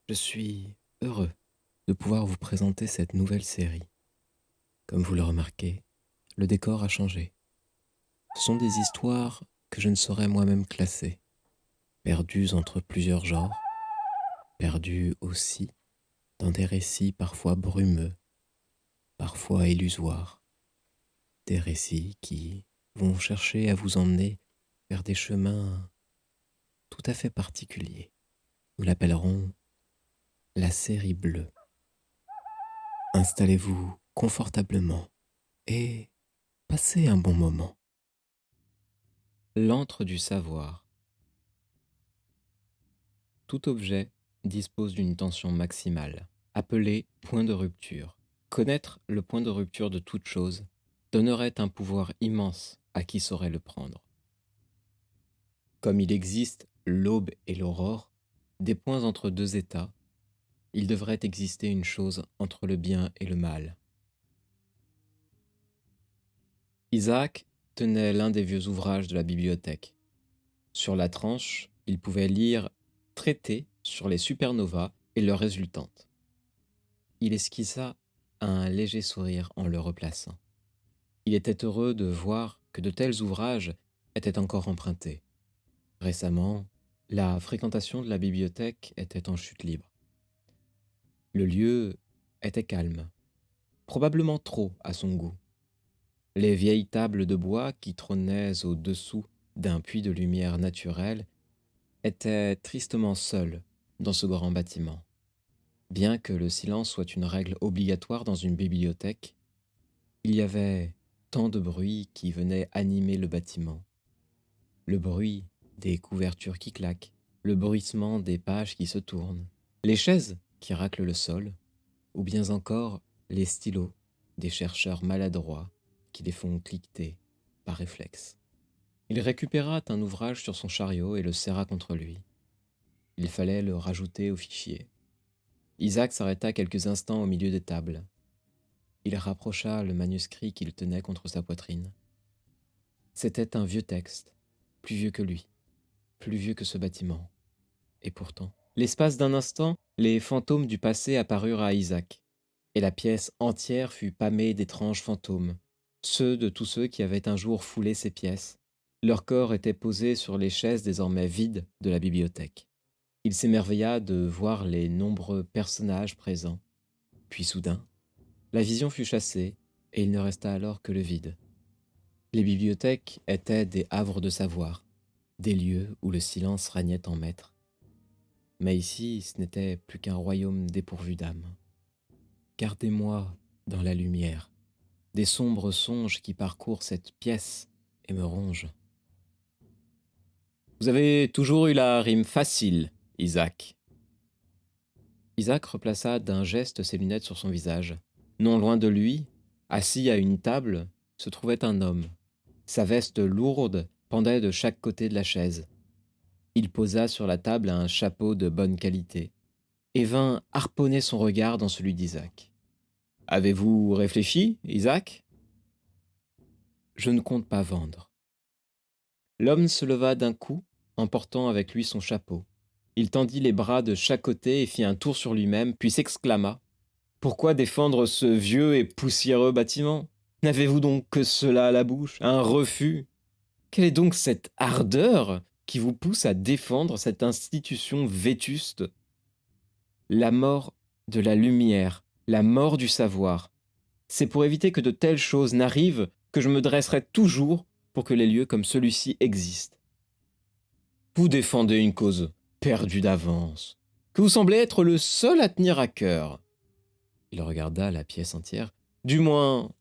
Je suis heureux de pouvoir vous présenter cette nouvelle série. Comme vous le remarquez, le décor a changé. Ce sont des histoires que je ne saurais moi-même classer, perdues entre plusieurs genres, perdues aussi dans des récits parfois brumeux, parfois illusoires, des récits qui vont chercher à vous emmener vers des chemins tout à fait particuliers. Nous l'appellerons la série bleue. Installez-vous confortablement et passez un bon moment. L'antre du savoir. Tout objet dispose d'une tension maximale, appelée point de rupture. Connaître le point de rupture de toute chose donnerait un pouvoir immense à qui saurait le prendre. Comme il existe l'aube et l'aurore, des points entre deux états, il devrait exister une chose entre le bien et le mal. Isaac tenait l'un des vieux ouvrages de la bibliothèque. Sur la tranche, il pouvait lire traité sur les supernovas et leurs résultantes. Il esquissa un léger sourire en le replaçant. Il était heureux de voir que de tels ouvrages étaient encore empruntés. Récemment, la fréquentation de la bibliothèque était en chute libre. Le lieu était calme, probablement trop à son goût. Les vieilles tables de bois qui trônaient au-dessous d'un puits de lumière naturelle étaient tristement seules dans ce grand bâtiment. Bien que le silence soit une règle obligatoire dans une bibliothèque, il y avait tant de bruit qui venait animer le bâtiment. Le bruit des couvertures qui claquent, le bruissement des pages qui se tournent, les chaises qui raclent le sol, ou bien encore les stylos des chercheurs maladroits qui les font cliqueter par réflexe. Il récupéra un ouvrage sur son chariot et le serra contre lui. Il fallait le rajouter au fichier. Isaac s'arrêta quelques instants au milieu des tables. Il rapprocha le manuscrit qu'il tenait contre sa poitrine. C'était un vieux texte, plus vieux que lui, plus vieux que ce bâtiment. Et pourtant, l'espace d'un instant, les fantômes du passé apparurent à Isaac, et la pièce entière fut pâmée d'étranges fantômes, ceux de tous ceux qui avaient un jour foulé ces pièces. Leurs corps étaient posés sur les chaises désormais vides de la bibliothèque. Il s'émerveilla de voir les nombreux personnages présents. Puis soudain, la vision fut chassée, et il ne resta alors que le vide. Les bibliothèques étaient des havres de savoir, des lieux où le silence régnait en maître. Mais ici, ce n'était plus qu'un royaume dépourvu d'âme. Gardez-moi dans la lumière, des sombres songes qui parcourent cette pièce et me rongent. Vous avez toujours eu la rime facile, Isaac. Isaac replaça d'un geste ses lunettes sur son visage. Non loin de lui, assis à une table, se trouvait un homme. Sa veste lourde pendait de chaque côté de la chaise. Il posa sur la table un chapeau de bonne qualité et vint harponner son regard dans celui d'Isaac. « Avez-vous réfléchi, Isaac ?»« Je ne compte pas vendre. » L'homme se leva d'un coup, emportant avec lui son chapeau. Il tendit les bras de chaque côté et fit un tour sur lui-même, puis s'exclama. « Pourquoi défendre ce vieux et poussiéreux bâtiment? N'avez-vous donc que cela à la bouche, un refus? Quelle est donc cette ardeur qui vous pousse à défendre cette institution vétuste? La mort de la lumière, la mort du savoir. C'est pour éviter que de telles choses n'arrivent que je me dresserai toujours pour que les lieux comme celui-ci existent. Vous défendez une cause perdue d'avance, que vous semblez être le seul à tenir à cœur. Il regarda la pièce entière. Du moins,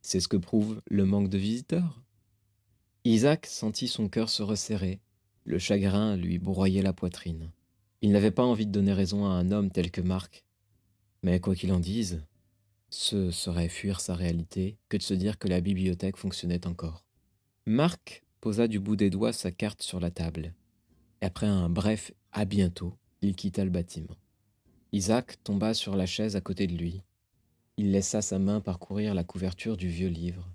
c'est ce que prouve le manque de visiteurs. Isaac sentit son cœur se resserrer. Le chagrin lui broyait la poitrine. Il n'avait pas envie de donner raison à un homme tel que Marc. Mais quoi qu'il en dise, ce serait fuir sa réalité que de se dire que la bibliothèque fonctionnait encore. Marc posa du bout des doigts sa carte sur la table. Et après un bref « à bientôt », il quitta le bâtiment. Isaac tomba sur la chaise à côté de lui. Il laissa sa main parcourir la couverture du vieux livre.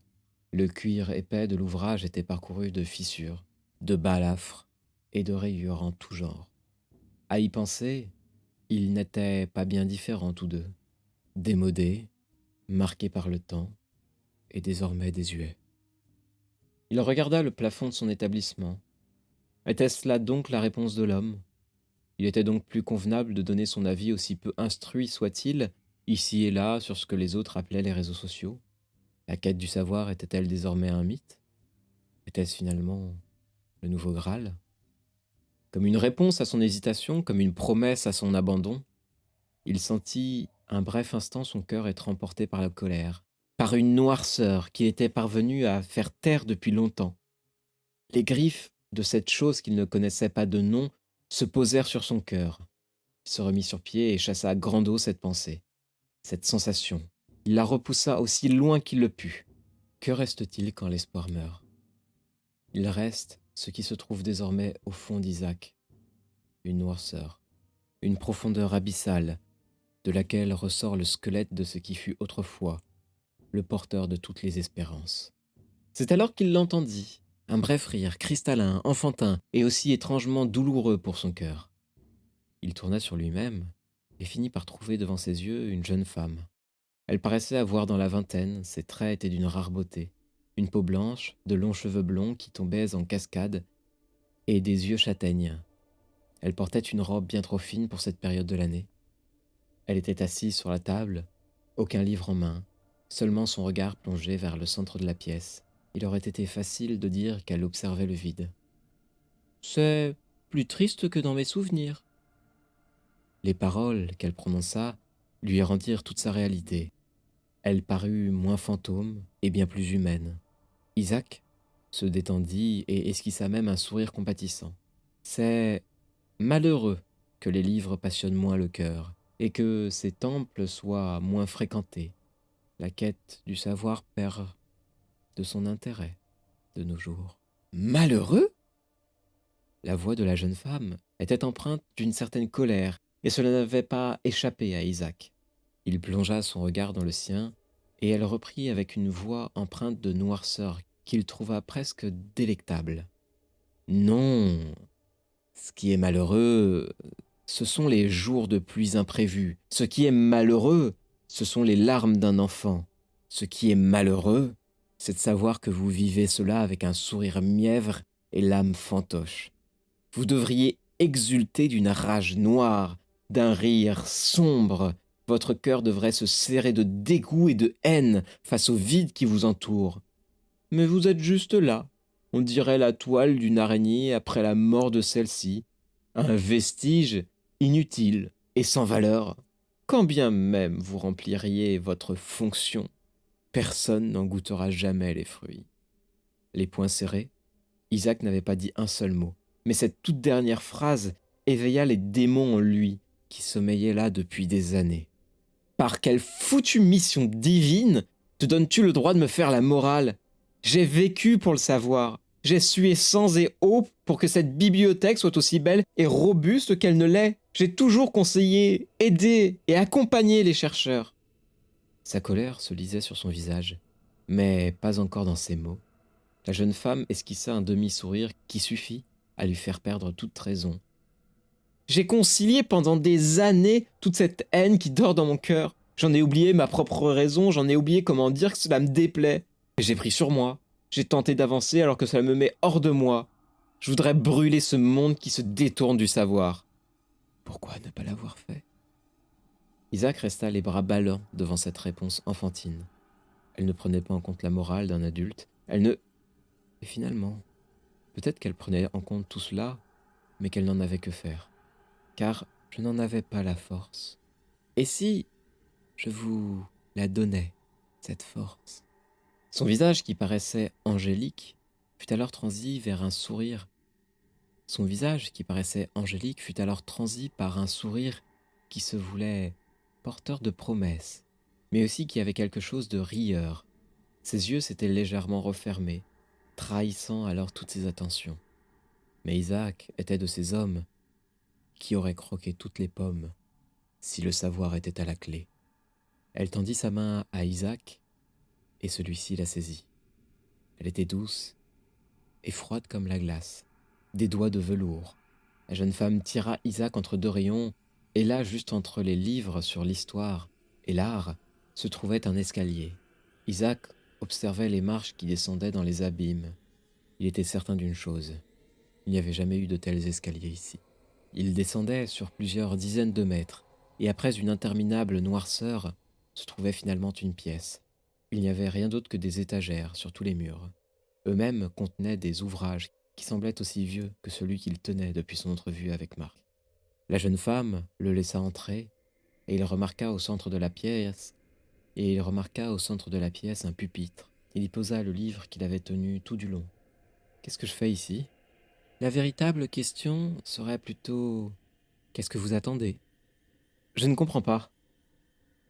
Le cuir épais de l'ouvrage était parcouru de fissures, de balafres et de rayures en tout genre. À y penser, Ils n'étaient pas bien différents tous deux, démodés, marqués par le temps et désormais désuets. Il regarda le plafond de son établissement. Était-ce là donc la réponse de l'homme? Il était donc plus convenable de donner son avis aussi peu instruit soit-il, ici et là, sur ce que les autres appelaient les réseaux sociaux? La quête du savoir était-elle désormais un mythe? Était-ce finalement le nouveau Graal? Comme une réponse à son hésitation, comme une promesse à son abandon, il sentit un bref instant son cœur être emporté par la colère, par une noirceur qu'il était parvenu à faire taire depuis longtemps. Les griffes de cette chose qu'il ne connaissait pas de nom se posèrent sur son cœur. Il se remit sur pied et chassa à grande eau cette pensée, cette sensation. Il la repoussa aussi loin qu'il le put. Que reste-t-il quand l'espoir meurt? Il reste ce qui se trouve désormais au fond d'Isaac, une noirceur, une profondeur abyssale, de laquelle ressort le squelette de ce qui fut autrefois le porteur de toutes les espérances. C'est alors qu'il l'entendit, un bref rire, cristallin, enfantin, et aussi étrangement douloureux pour son cœur. Il tourna sur lui-même et finit par trouver devant ses yeux une jeune femme. Elle paraissait avoir dans la vingtaine, ses traits étaient d'une rare beauté, une peau blanche, de longs cheveux blonds qui tombaient en cascade, et des yeux châtaignes. Elle portait une robe bien trop fine pour cette période de l'année. Elle était assise sur la table, aucun livre en main, seulement son regard plongé vers le centre de la pièce. Il aurait été facile de dire qu'elle observait le vide. C'est plus triste que dans mes souvenirs. Les paroles qu'elle prononça lui rendirent toute sa réalité. Elle parut moins fantôme et bien plus humaine. Isaac se détendit et esquissa même un sourire compatissant. C'est malheureux que les livres passionnent moins le cœur et que ces temples soient moins fréquentés. La quête du savoir perd de son intérêt de nos jours. Malheureux? La voix de la jeune femme était empreinte d'une certaine colère, et cela n'avait pas échappé à Isaac. Il plongea son regard dans le sien, et elle reprit avec une voix empreinte de noirceur qu'il trouva presque délectable. Non, ce qui est malheureux, ce sont les jours de pluies imprévus. Ce qui est malheureux, ce sont les larmes d'un enfant. Ce qui est malheureux, c'est de savoir que vous vivez cela avec un sourire mièvre et l'âme fantoche. Vous devriez exulter d'une rage noire, d'un rire sombre. Votre cœur devrait se serrer de dégoût et de haine face au vide qui vous entoure. Mais vous êtes juste là. On dirait la toile d'une araignée après la mort de celle-ci. Un vestige inutile et sans valeur. Quand bien même vous rempliriez votre fonction, personne n'en goûtera jamais les fruits. Les poings serrés, Isaac n'avait pas dit un seul mot, mais cette toute dernière phrase éveilla les démons en lui, qui sommeillait là depuis des années. Par quelle foutue mission divine te donnes-tu le droit de me faire la morale? J'ai vécu pour le savoir. J'ai sué sang et eau pour que cette bibliothèque soit aussi belle et robuste qu'elle ne l'est. J'ai toujours conseillé, aidé et accompagné les chercheurs. Sa colère se lisait sur son visage, mais pas encore dans ses mots. La jeune femme esquissa un demi-sourire qui suffit à lui faire perdre toute raison. J'ai concilié pendant des années toute cette haine qui dort dans mon cœur. J'en ai oublié ma propre raison, j'en ai oublié comment dire que cela me déplaît. Et j'ai pris sur moi. J'ai tenté d'avancer alors que cela me met hors de moi. Je voudrais brûler ce monde qui se détourne du savoir. Pourquoi ne pas l'avoir fait? Isaac resta les bras ballants devant cette réponse enfantine. Elle ne prenait pas en compte la morale d'un adulte. Elle ne... Et finalement, peut-être qu'elle prenait en compte tout cela, mais qu'elle n'en avait que faire. Car je n'en avais pas la force. Et si je vous la donnais, cette force? Son visage, qui paraissait angélique, fut alors transi vers un sourire. Son visage, qui paraissait angélique, fut alors transi par un sourire qui se voulait porteur de promesses, mais aussi qui avait quelque chose de rieur. Ses yeux s'étaient légèrement refermés, trahissant alors toutes ses attentions. Mais Isaac était de ces hommes qui auraient croqué toutes les pommes si le savoir était à la clé. Elle tendit sa main à Isaac, et celui-ci la saisit. Elle était douce et froide comme la glace, des doigts de velours. La jeune femme tira Isaac entre deux rayons Et là, juste entre les livres sur l'histoire et l'art, se trouvait un escalier. Isaac observait les marches qui descendaient dans les abîmes. Il était certain d'une chose, il n'y avait jamais eu de tels escaliers ici. Il descendait sur plusieurs dizaines de mètres, et après une interminable noirceur, se trouvait finalement une pièce. Il n'y avait rien d'autre que des étagères sur tous les murs. Eux-mêmes contenaient des ouvrages qui semblaient aussi vieux que celui qu'il tenait depuis son entrevue avec Marc. La jeune femme le laissa entrer, et il remarqua au centre de la pièce, un pupitre. Il y posa le livre qu'il avait tenu tout du long. Qu'est-ce que je fais ici? La véritable question serait plutôt: qu'est-ce que vous attendez? Je ne comprends pas.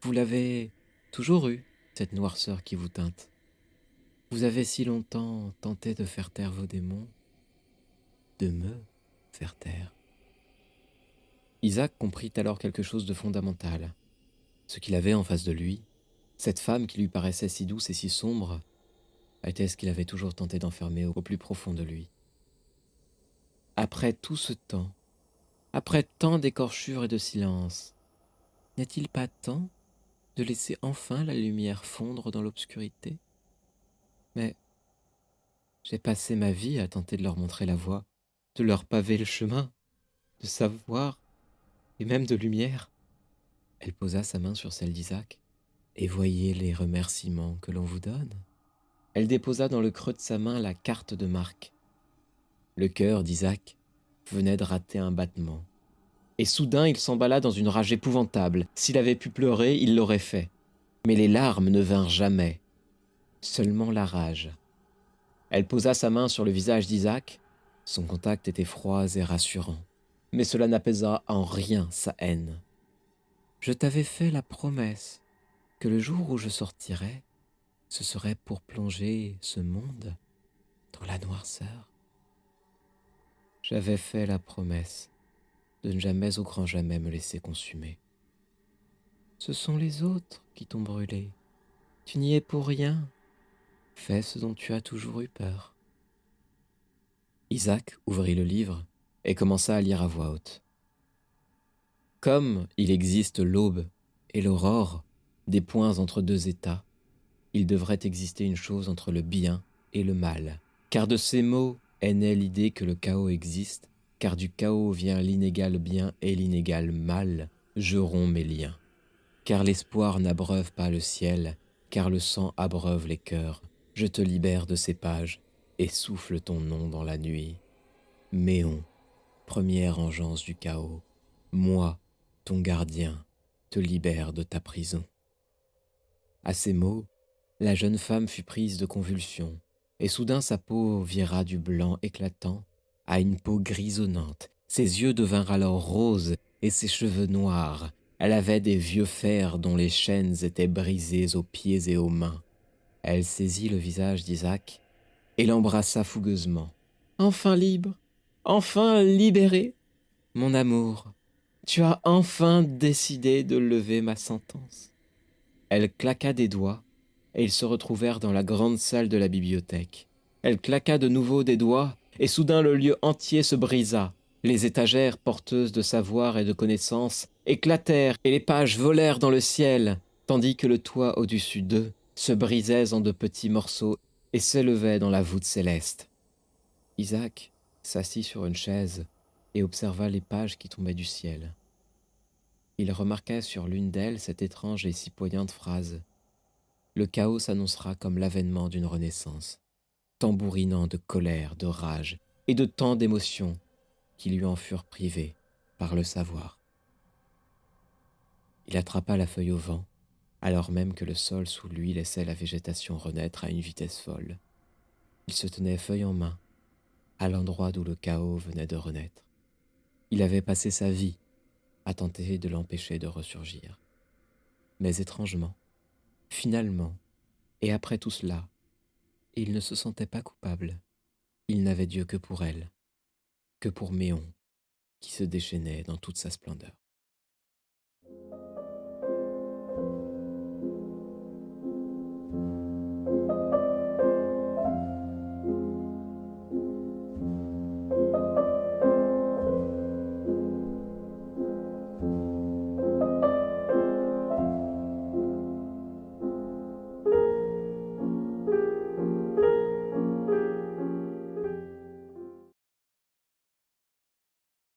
Vous l'avez toujours eue, cette noirceur qui vous teinte. Vous avez si longtemps tenté de faire taire vos démons, de me faire taire. Isaac comprit alors quelque chose de fondamental. Ce qu'il avait en face de lui, cette femme qui lui paraissait si douce et si sombre, était ce qu'il avait toujours tenté d'enfermer au plus profond de lui. Après tout ce temps, après tant d'écorchures et de silence, n'est-il pas temps de laisser enfin la lumière fondre dans l'obscurité? Mais j'ai passé ma vie à tenter de leur montrer la voie, de leur paver le chemin, de savoir et même de lumière. Elle posa sa main sur celle d'Isaac. Et voyez les remerciements que l'on vous donne. Elle déposa dans le creux de sa main la carte de Marc. Le cœur d'Isaac venait de rater un battement. Et soudain il s'emballa dans une rage épouvantable. S'il avait pu pleurer, il l'aurait fait. Mais les larmes ne vinrent jamais, seulement la rage. Elle posa sa main sur le visage d'Isaac. Son contact était froid et rassurant. Mais cela n'apaisa en rien sa haine. Je t'avais fait la promesse que le jour où je sortirais, ce serait pour plonger ce monde dans la noirceur. J'avais fait la promesse de ne jamais au grand jamais me laisser consumer. Ce sont les autres qui t'ont brûlé. Tu n'y es pour rien. Fais ce dont tu as toujours eu peur. Isaac ouvrit le livre et commença à lire à voix haute. Comme il existe l'aube et l'aurore, des points entre deux états, il devrait exister une chose entre le bien et le mal. Car de ces mots est née l'idée que le chaos existe, car du chaos vient l'inégal bien et l'inégal mal. Je romps mes liens. Car l'espoir n'abreuve pas le ciel, car le sang abreuve les cœurs. Je te libère de ces pages et souffle ton nom dans la nuit. Méon, première engeance du chaos, moi, ton gardien, te libère de ta prison. À ces mots, la jeune femme fut prise de convulsions, et soudain sa peau vira du blanc éclatant à une peau grisonnante. Ses yeux devinrent alors roses et ses cheveux noirs. Elle avait des vieux fers dont les chaînes étaient brisées aux pieds et aux mains. Elle saisit le visage d'Isaac et l'embrassa fougueusement. Enfin libre, enfin libéré, mon amour, tu as enfin décidé de lever ma sentence. Elle claqua des doigts, et ils se retrouvèrent dans la grande salle de la bibliothèque. Elle claqua de nouveau des doigts, et soudain le lieu entier se brisa. Les étagères porteuses de savoir et de connaissances éclatèrent, et les pages volèrent dans le ciel, tandis que le toit au-dessus d'eux se brisait en de petits morceaux et s'élevait dans la voûte céleste. Isaac s'assit sur une chaise et observa les pages qui tombaient du ciel. Il remarqua sur l'une d'elles cette étrange et si poignante phrase: le chaos s'annoncera comme l'avènement d'une renaissance, tambourinant de colère, de rage et de tant d'émotions qui lui en furent privées par le savoir. Il attrapa la feuille au vent, alors même que le sol sous lui laissait la végétation renaître à une vitesse folle. Il se tenait feuille en main, à l'endroit d'où le chaos venait de renaître. Il avait passé sa vie à tenter de l'empêcher de ressurgir. Mais étrangement, finalement, et après tout cela, il ne se sentait pas coupable. Il n'avait Dieu que pour elle, que pour Méon, qui se déchaînait dans toute sa splendeur.